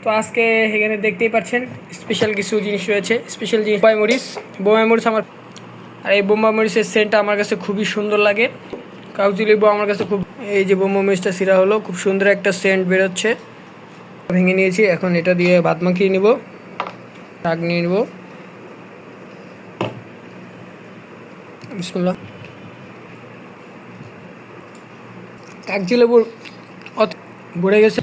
তো আজকে এখানে দেখতেই পাচ্ছেন স্পেশাল কিছু জিনিস রয়েছে। স্পেশাল জিনিস বোম্বাই মরিচ আমার, আর এই বোম্বাই মরিচের সেন্টটা আমার কাছে খুবই সুন্দর লাগে। কাগজি লেবু আমার কাছে খুব, এই যে বোম্বাই মরিচটা সিরা হলো, খুব সুন্দর একটা সেন্ট বেরোচ্ছে। ভেঙে নিয়েছি, এখন এটা দিয়ে ভাত মাখিয়ে নিব, শাক নিয়ে নিব। বিসমিল্লাহ। কাগজি লেবুর ভরে গেছে।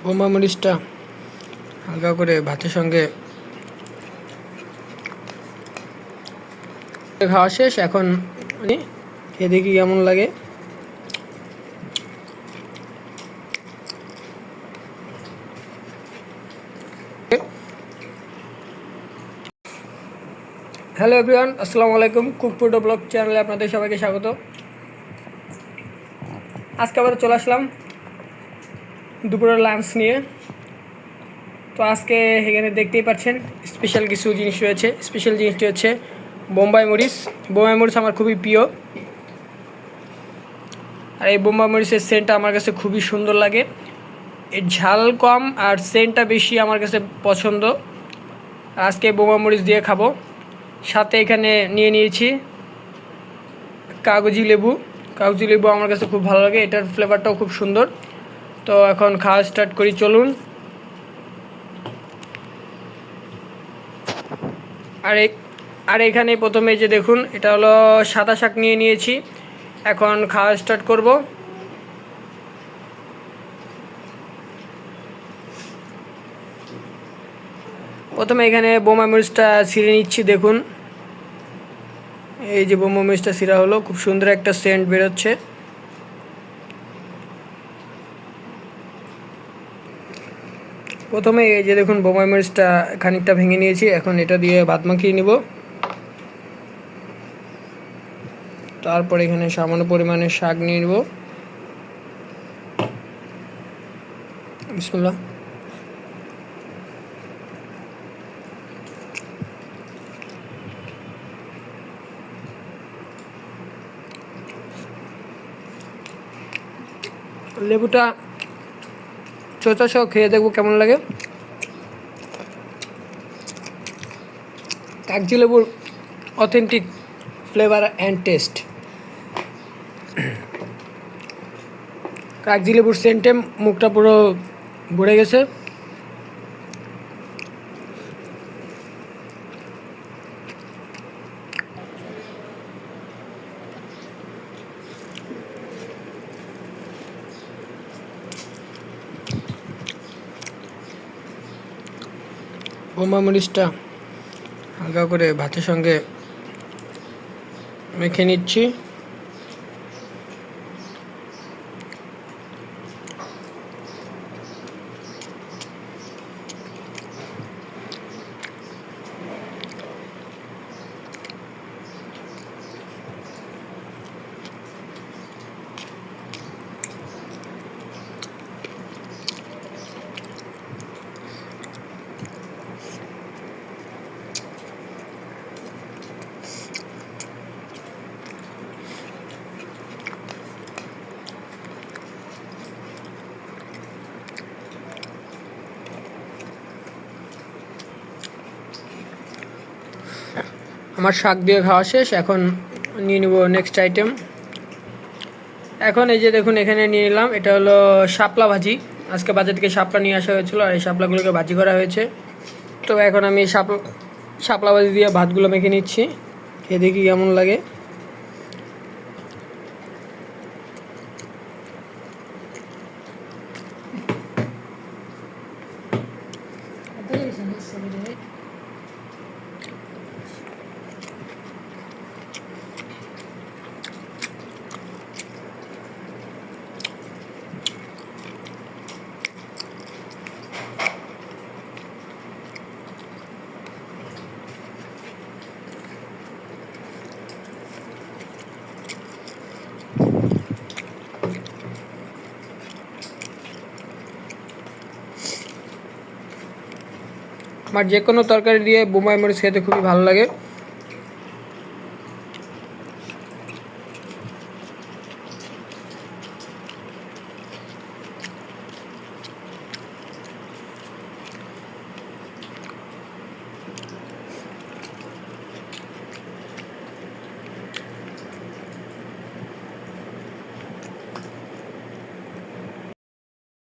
বোম্বাই মরিচটা হালকা করে ভাতের সঙ্গে খাওয়া শেষ। এখন খেয়ে দেখি কেমন লাগে। হ্যালো এভরিওয়ান, আসসালামু আলাইকুম। কুকফুড ব্লগ চ্যানেলে আপনাদের সবাইকে স্বাগত। আজকে আবার চলে আসলাম দুপুরের লাঞ্চ নিয়ে। তো আজকে এখানে দেখতেই পাচ্ছেন স্পেশাল কিছু জিনিস রয়েছে। স্পেশাল জিনিসটি হচ্ছে বোম্বাই মরিচ। বোম্বাই মরিচ আমার খুবই প্রিয়, আর এই বোম্বাই মরিচের সেন্টটা আমার কাছে খুবই সুন্দর লাগে। এর ঝাল কম আর সেন্টটা বেশি আমার কাছে পছন্দ। আজকে বোম্বাই মরিচ দিয়ে খাবো। সাথে এখানে নিয়ে নিয়েছি কাগজি লেবু। কাগজি লেবু আমার কাছে খুব ভালো লাগে, এটার ফ্লেভারটাও খুব সুন্দর। তো এখন খাওয়া স্টার্ট করি, চলুন। আর এখানে প্রথমে যে দেখুন, এটা হলো সাদা শাক নিয়ে নিয়েছি। এখন খাওয়া স্টার্ট করব। প্রথমে এখানে বোম্বাই মরিচটা ছিঁড়ে নিচ্ছি। দেখুন, এই যে বোম্বাই মরিচটা ছিঁড়া হলো, খুব সুন্দর একটা সেন্ট বেরোচ্ছে। প্রথমে এই যে দেখুন, বোম্বাই মরিচটা খানিকটা ভেঙে নিয়েছি। এখন এটা দিয়ে ভাত মাখিয়ে নিব। তারপর এখানে সামান্য পরিমাণে শাক নিয়ে নেব। বিসমিল্লাহ। লেবুটা চোচা সহ খেয়ে দেখবো কেমন লাগে। কাগজি লেবুর অথেন্টিক ফ্লেভার অ্যান্ড টেস্ট। কাগজি লেবুর সেন্টে মুখটা পুরো ভরে গেছে। বোম্বাই মরিচটা হালকা করে ভাতের সঙ্গে মেখে নিচ্ছি। আমার শাক দিয়ে খাওয়া শেষ। এখন নিয়ে নেব নেক্সট আইটেম। এখন এই যে দেখুন, এখানে নিয়ে নিলাম, এটা হলো শাপলা ভাজি। আজকে বাজার থেকে শাপলা নিয়ে আসা হয়েছিল, আর এই শাপলাগুলোকে ভাজি করা হয়েছে। তো এখন আমি শাপলা ভাজি দিয়ে ভাতগুলো মেখে নিচ্ছি, খেয়ে দেখি কেমন লাগে। আমার যে কোনো তরকারি দিয়ে বোম্বাই মরিচ খেতে খুবই ভালো লাগে।